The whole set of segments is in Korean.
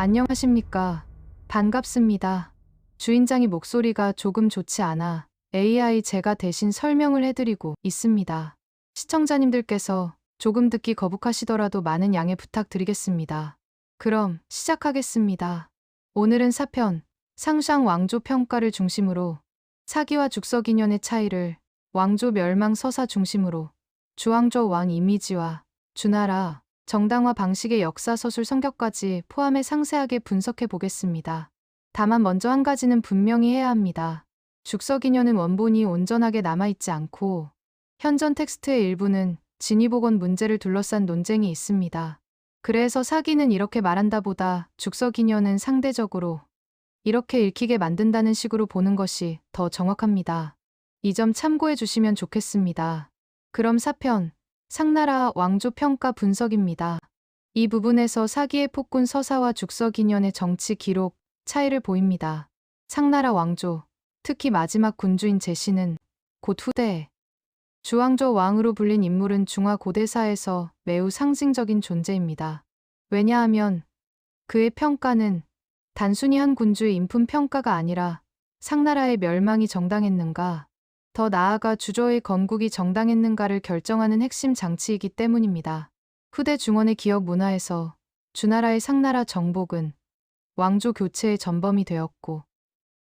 안녕하십니까. 반갑습니다. 주인장이 목소리가 조금 좋지 않아 AI 제가 대신 설명을 해드리고 있습니다. 시청자님들께서 조금 듣기 거북하시더라도 많은 양해 부탁드리겠습니다. 그럼 시작하겠습니다. 오늘은 4편, 상샹 왕조 평가를 중심으로 사기와 죽석인연의 차이를, 왕조 멸망 서사 중심으로 주왕조 왕 이미지와 주나라, 정당화 방식의 역사서술 성격까지 포함해 상세하게 분석해 보겠습니다. 다만 먼저 한 가지는 분명히 해야 합니다. 죽석인연은 원본이 온전하게 남아있지 않고 현전 텍스트의 일부는 진위복원 문제를 둘러싼 논쟁이 있습니다. 그래서 사기는 이렇게 말한다 보다 죽석인연은 상대적으로 이렇게 읽히게 만든다는 식으로 보는 것이 더 정확합니다. 이 점 참고해 주시면 좋겠습니다. 그럼 4편, 상나라 왕조 평가 분석입니다. 이 부분에서 사기의 폭군 서사와 죽석인연의 정치 기록 차이를 보입니다. 상나라 왕조, 특히 마지막 군주인 제시는 곧 후대 주왕조 왕으로 불린 인물은 중화 고대사에서 매우 상징적인 존재입니다. 왜냐하면 그의 평가는 단순히 한 군주의 인품 평가가 아니라 상나라의 멸망이 정당했는가, 더 나아가 주저의 건국이 정당했는가를 결정하는 핵심 장치이기 때문입니다. 후대 중원의 기억 문화에서 주나라의 상나라 정복은 왕조 교체의 전범이 되었고,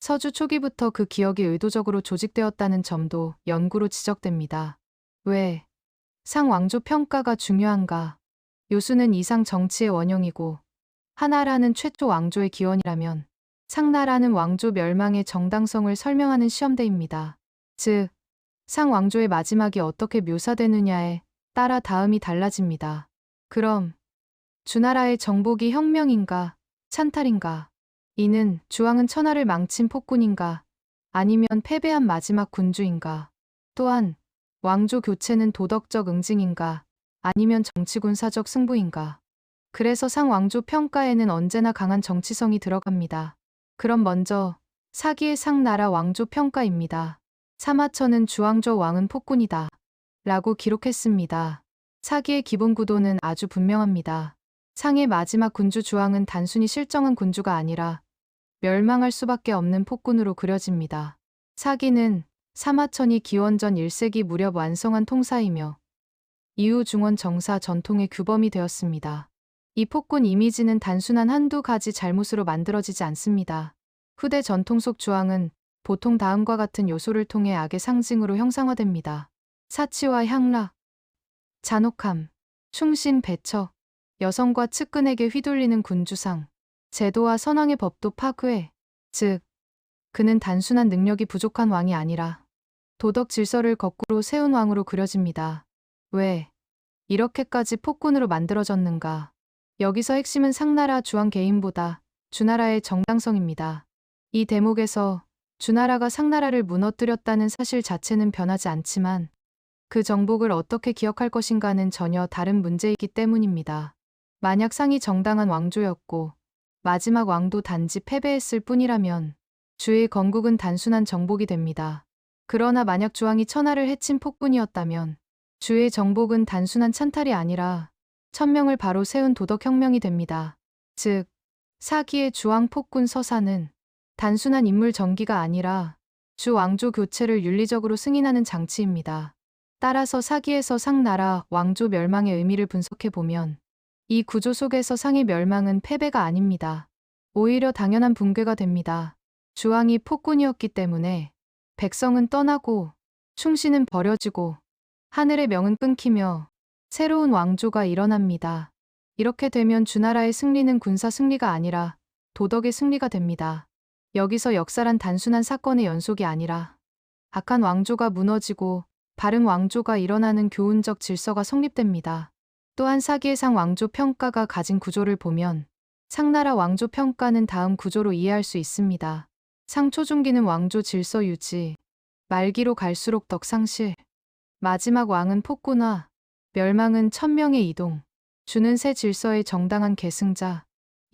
서주 초기부터 그 기억이 의도적으로 조직되었다는 점도 연구로 지적됩니다. 왜 상왕조 평가가 중요한가? 요수는 이상 정치의 원형이고 하나라는 최초 왕조의 기원이라면 상나라는 왕조 멸망의 정당성을 설명하는 시험대입니다. 즉, 상왕조의 마지막이 어떻게 묘사되느냐에 따라 다음이 달라집니다. 그럼 주나라의 정복이 혁명인가, 찬탈인가? 이는 주왕은 천하를 망친 폭군인가, 아니면 패배한 마지막 군주인가? 또한 왕조 교체는 도덕적 응징인가, 아니면 정치군사적 승부인가? 그래서 상왕조 평가에는 언제나 강한 정치성이 들어갑니다. 그럼 먼저 사기의 상나라 왕조 평가입니다. 사마천은 주왕조 왕은 폭군이다 라고 기록했습니다. 사기의 기본 구도는 아주 분명합니다. 상의 마지막 군주 주왕은 단순히 실정한 군주가 아니라 멸망할 수밖에 없는 폭군으로 그려집니다. 사기는 사마천이 기원전 1세기 무렵 완성한 통사이며 이후 중원 정사 전통의 규범이 되었습니다. 이 폭군 이미지는 단순한 한두 가지 잘못으로 만들어지지 않습니다. 후대 전통 속 주왕은 보통 다음과 같은 요소를 통해 악의 상징으로 형상화됩니다. 사치와 향락, 잔혹함, 충신 배척, 여성과 측근에게 휘둘리는 군주상, 제도와 선왕의 법도 파괴, 즉 그는 단순한 능력이 부족한 왕이 아니라 도덕 질서를 거꾸로 세운 왕으로 그려집니다. 왜 이렇게까지 폭군으로 만들어졌는가? 여기서 핵심은 상나라 주왕 개인보다 주나라의 정당성입니다. 이 대목에서 주나라가 상나라를 무너뜨렸다는 사실 자체는 변하지 않지만 그 정복을 어떻게 기억할 것인가는 전혀 다른 문제이기 때문입니다. 만약 상이 정당한 왕조였고 마지막 왕도 단지 패배했을 뿐이라면 주의 건국은 단순한 정복이 됩니다. 그러나 만약 주왕이 천하를 해친 폭군이었다면 주의 정복은 단순한 찬탈이 아니라 천명을 바로 세운 도덕혁명이 됩니다. 즉, 사기의 주왕 폭군 서사는 단순한 인물 전기가 아니라 주 왕조 교체를 윤리적으로 승인하는 장치입니다. 따라서 사기에서 상나라 왕조 멸망의 의미를 분석해보면 이 구조 속에서 상의 멸망은 패배가 아닙니다. 오히려 당연한 붕괴가 됩니다. 주왕이 폭군이었기 때문에 백성은 떠나고 충신은 버려지고 하늘의 명은 끊기며 새로운 왕조가 일어납니다. 이렇게 되면 주나라의 승리는 군사 승리가 아니라 도덕의 승리가 됩니다. 여기서 역사란 단순한 사건의 연속이 아니라 악한 왕조가 무너지고 바른 왕조가 일어나는 교훈적 질서가 성립됩니다. 또한 사기의 상 왕조 평가가 가진 구조를 보면 상나라 왕조 평가는 다음 구조로 이해할 수 있습니다. 상 초중기는 왕조 질서 유지, 말기로 갈수록 덕 상실, 마지막 왕은 폭군화, 멸망은 천명의 이동, 주는 새 질서의 정당한 계승자.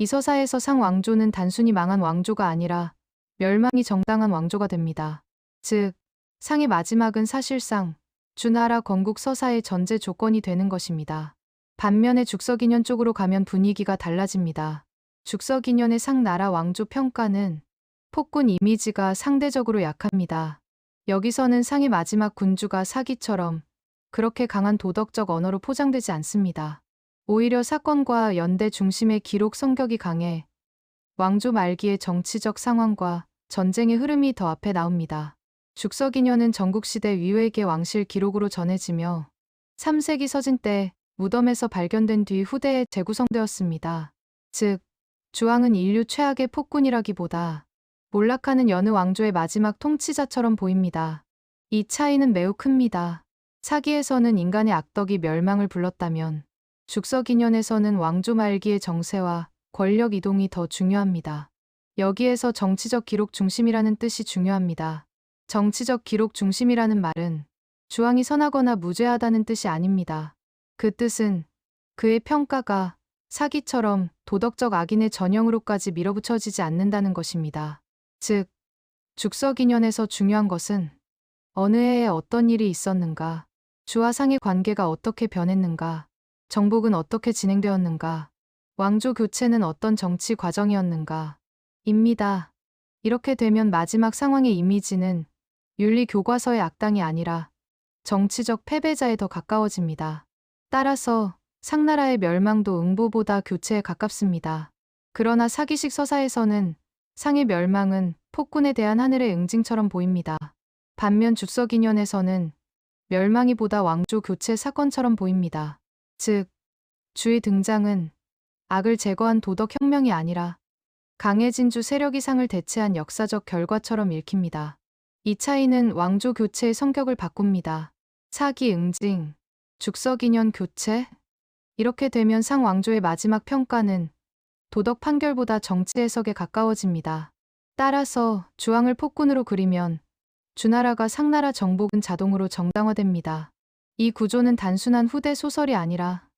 이 서사에서 상 왕조는 단순히 망한 왕조가 아니라 멸망이 정당한 왕조가 됩니다. 즉, 상의 마지막은 사실상 주나라 건국 서사의 전제 조건이 되는 것입니다. 반면에 죽석인연 쪽으로 가면 분위기가 달라집니다. 죽서기년의 상나라 왕조 평가는 폭군 이미지가 상대적으로 약합니다. 여기서는 상의 마지막 군주가 사기처럼 그렇게 강한 도덕적 언어로 포장되지 않습니다. 오히려 사건과 연대 중심의 기록 성격이 강해 왕조 말기의 정치적 상황과 전쟁의 흐름이 더 앞에 나옵니다. 죽서기년은 전국시대 위외계 왕실 기록으로 전해지며 3세기 서진 때 무덤에서 발견된 뒤 후대에 재구성되었습니다. 즉, 주왕은 인류 최악의 폭군이라기보다 몰락하는 여느 왕조의 마지막 통치자처럼 보입니다. 이 차이는 매우 큽니다. 사기에서는 인간의 악덕이 멸망을 불렀다면 죽서기년에서는 왕조 말기의 정세와 권력 이동이 더 중요합니다. 여기에서 정치적 기록 중심이라는 뜻이 중요합니다. 정치적 기록 중심이라는 말은 주왕이 선하거나 무죄하다는 뜻이 아닙니다. 그 뜻은 그의 평가가 사기처럼 도덕적 악인의 전형으로까지 밀어붙여지지 않는다는 것입니다. 즉, 죽서기년에서 중요한 것은 어느 해에 어떤 일이 있었는가, 주와 상의 관계가 어떻게 변했는가, 정복은 어떻게 진행되었는가, 왕조 교체는 어떤 정치 과정이었는가 입니다. 이렇게 되면 마지막 상황의 이미지는 윤리 교과서의 악당이 아니라 정치적 패배자에 더 가까워집니다. 따라서 상나라의 멸망도 응보보다 교체에 가깝습니다. 그러나 사기식 서사에서는 상의 멸망은 폭군에 대한 하늘의 응징처럼 보입니다. 반면 죽서기년에서는 멸망이 보다 왕조 교체 사건처럼 보입니다. 즉, 주의 등장은 악을 제거한 도덕 혁명이 아니라 강해진 주 세력이 상을 대체한 역사적 결과처럼 읽힙니다. 이 차이는 왕조 교체의 성격을 바꿉니다. 사기 응징, 죽서기년 교체? 이렇게 되면 상 왕조의 마지막 평가는 도덕 판결보다 정치 해석에 가까워집니다. 따라서 주왕을 폭군으로 그리면 주나라가 상나라 정복은 자동으로 정당화됩니다. 이 구조는 단순한 후대 소설이 아니라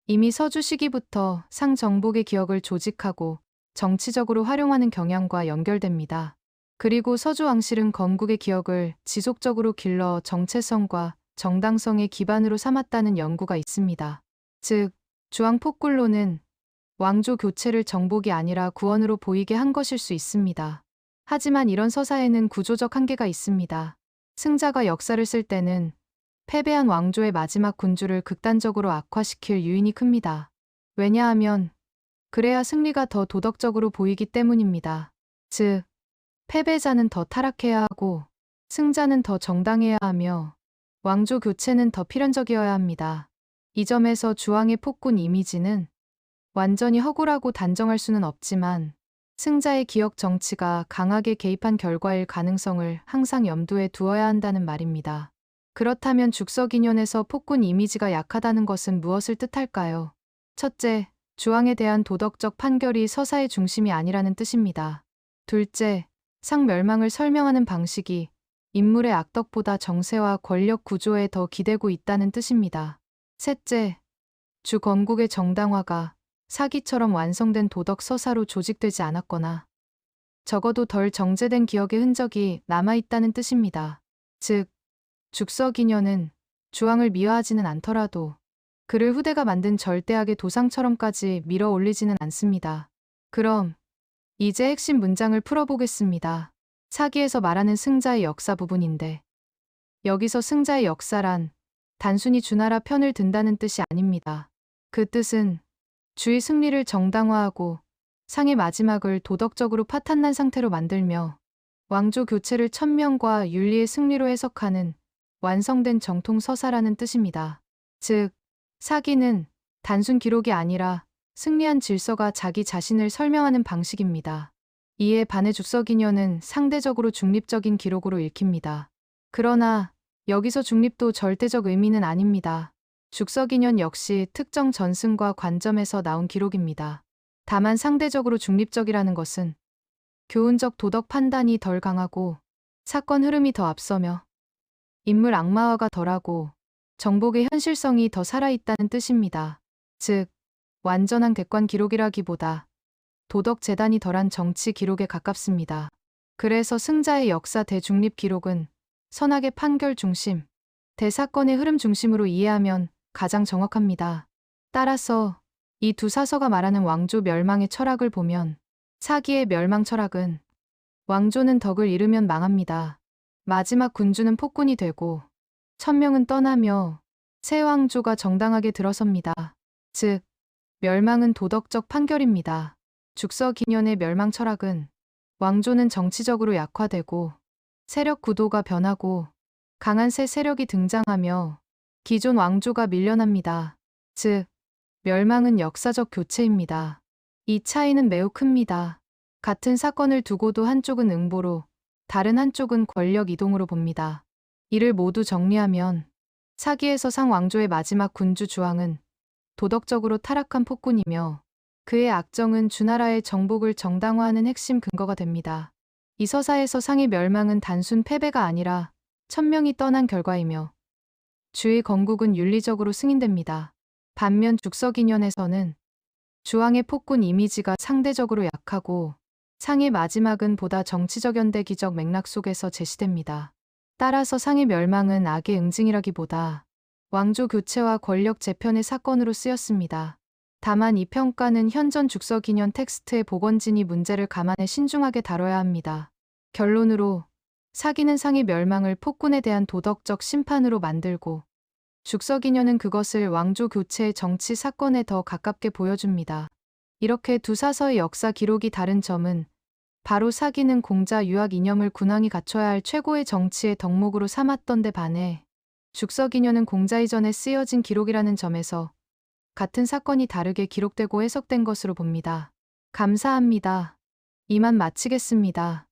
이미 서주 시기부터 상 정복의 기억을 조직하고 정치적으로 활용하는 경향과 연결됩니다. 그리고 서주 왕실은 건국의 기억을 지속적으로 길러 정체성과 정당성의 기반으로 삼았다는 연구가 있습니다. 즉, 주왕 폭군론은 왕조 교체를 정복이 아니라 구원으로 보이게 한 것일 수 있습니다. 하지만 이런 서사에는 구조적 한계가 있습니다. 승자가 역사를 쓸 때는 패배한 왕조의 마지막 군주를 극단적으로 악화시킬 유인이 큽니다. 왜냐하면 그래야 승리가 더 도덕적으로 보이기 때문입니다. 즉, 패배자는 더 타락해야 하고 승자는 더 정당해야 하며 왕조 교체는 더 필연적이어야 합니다. 이 점에서 주왕의 폭군 이미지는 완전히 허구라고 단정할 수는 없지만 승자의 기억 정치가 강하게 개입한 결과일 가능성을 항상 염두에 두어야 한다는 말입니다. 그렇다면 죽서기년에서 폭군 이미지가 약하다는 것은 무엇을 뜻할까요? 첫째, 주왕에 대한 도덕적 판결이 서사의 중심이 아니라는 뜻입니다. 둘째, 상 멸망을 설명하는 방식이 인물의 악덕보다 정세와 권력 구조에 더 기대고 있다는 뜻입니다. 셋째, 주 건국의 정당화가 사기처럼 완성된 도덕 서사로 조직되지 않았거나 적어도 덜 정제된 기억의 흔적이 남아있다는 뜻입니다. 즉, 죽서기년은 주왕을 미화하지는 않더라도 그를 후대가 만든 절대악의 도상처럼까지 밀어 올리지는 않습니다. 그럼 이제 핵심 문장을 풀어보겠습니다. 사기에서 말하는 승자의 역사 부분인데 여기서 승자의 역사란 단순히 주나라 편을 든다는 뜻이 아닙니다. 그 뜻은 주의 승리를 정당화하고 상의 마지막을 도덕적으로 파탄난 상태로 만들며 왕조 교체를 천명과 윤리의 승리로 해석하는 완성된 정통 서사라는 뜻입니다. 즉, 사기는 단순 기록이 아니라 승리한 질서가 자기 자신을 설명하는 방식입니다. 이에 반해 죽서기년은 상대적으로 중립적인 기록으로 읽힙니다. 그러나 여기서 중립도 절대적 의미는 아닙니다. 죽서기년 역시 특정 전승과 관점에서 나온 기록입니다. 다만 상대적으로 중립적이라는 것은 교훈적 도덕 판단이 덜 강하고 사건 흐름이 더 앞서며 인물 악마화가 덜하고 정복의 현실성이 더 살아있다는 뜻입니다. 즉, 완전한 객관 기록이라기보다 도덕 재단이 덜한 정치 기록에 가깝습니다. 그래서 승자의 역사 대중립 기록은 선악의 판결 중심, 대사건의 흐름 중심으로 이해하면 가장 정확합니다. 따라서 이 두 사서가 말하는 왕조 멸망의 철학을 보면 사기의 멸망 철학은 왕조는 덕을 잃으면 망합니다. 마지막 군주는 폭군이 되고 천명은 떠나며 새 왕조가 정당하게 들어섭니다. 즉, 멸망은 도덕적 판결입니다. 죽서기년의 멸망 철학은 왕조는 정치적으로 약화되고 세력 구도가 변하고 강한 새 세력이 등장하며 기존 왕조가 밀려납니다. 즉, 멸망은 역사적 교체입니다. 이 차이는 매우 큽니다. 같은 사건을 두고도 한쪽은 응보로, 다른 한쪽은 권력 이동으로 봅니다. 이를 모두 정리하면 사기에서 상왕조의 마지막 군주 주왕은 도덕적으로 타락한 폭군이며 그의 악정은 주나라의 정복을 정당화하는 핵심 근거가 됩니다. 이 서사에서 상의 멸망은 단순 패배가 아니라 천명이 떠난 결과이며 주의 건국은 윤리적으로 승인됩니다. 반면 죽서기년에서는 주왕의 폭군 이미지가 상대적으로 약하고 상의 마지막은 보다 정치적 현대기적 맥락 속에서 제시됩니다. 따라서 상의 멸망은 악의 응징이라기보다 왕조 교체와 권력 재편의 사건으로 쓰였습니다. 다만 이 평가는 현전 죽서기년 텍스트의 복원진이 문제를 감안해 신중하게 다뤄야 합니다. 결론으로 사기는 상의 멸망을 폭군에 대한 도덕적 심판으로 만들고 죽서기년은 그것을 왕조 교체의 정치 사건에 더 가깝게 보여줍니다. 이렇게 두 사서의 역사 기록이 다른 점은 바로 사기는 공자 유학 이념을 군왕이 갖춰야 할 최고의 정치의 덕목으로 삼았던 데 반해 죽서기년은 공자 이전에 쓰여진 기록이라는 점에서 같은 사건이 다르게 기록되고 해석된 것으로 봅니다. 감사합니다. 이만 마치겠습니다.